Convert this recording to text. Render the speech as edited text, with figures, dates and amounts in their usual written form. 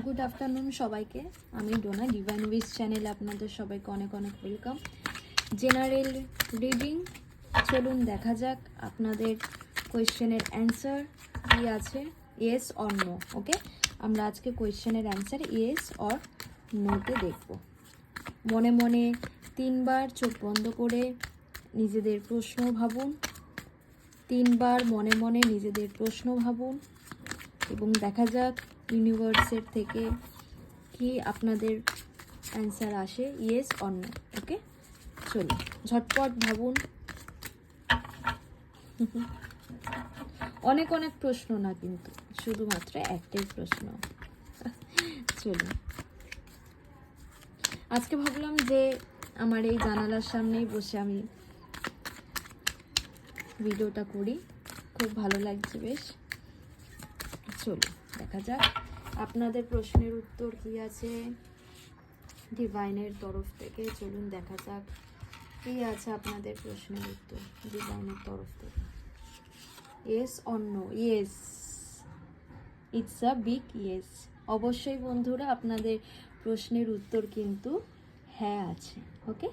Good afternoon সবাইকে। আমি Dona, divine wish চ্যানেলে আপনাদের সবাইকে অনেক অনেক ওয়েলকাম। জেনারেল রিডিং, চলুন দেখা যাক আপনাদের কোয়েশ্চেনের অ্যান্সার কী আছে, ইয়েস অর নো। ওকে, আমরা আজকে কোয়েশ্চেনের অ্যান্সার ইয়েস অর নোতে দেখব। মনে মনে 3 বার চোখ বন্ধ করে নিজেদের প্রশ্ন ভাবুন, 3 বার মনে মনে নিজেদের প্রশ্ন ভাবুন এবং দেখা যাক ইউনিভার্সের থেকে কি আপনাদের অ্যান্সার আসে, ইয়েস অর নো। ওকে, চলুন ঝটপট ভাবুন। অনেক অনেক প্রশ্ন না, কিন্তু শুধুমাত্র একটাই প্রশ্ন। চলুন, আজকে ভাবলাম যে আমার এই জানালার সামনেই বসে আমি ভিডিওটা করি, খুব ভালো লাগছে বেশ। চলুন দেখা যাক আপনাদের প্রশ্নের উত্তর কি আছে ডিভাইনের তরফ থেকে। চলুন দেখা যাক কি আছে আপনাদের প্রশ্নের উত্তর ডিভাইনের তরফ থেকে। Yes or no? Yes, it's a big yes. অবশ্যই বন্ধুরা, আপনাদের প্রশ্নের উত্তর কিন্তু হ্যাঁ আছে। ওকে,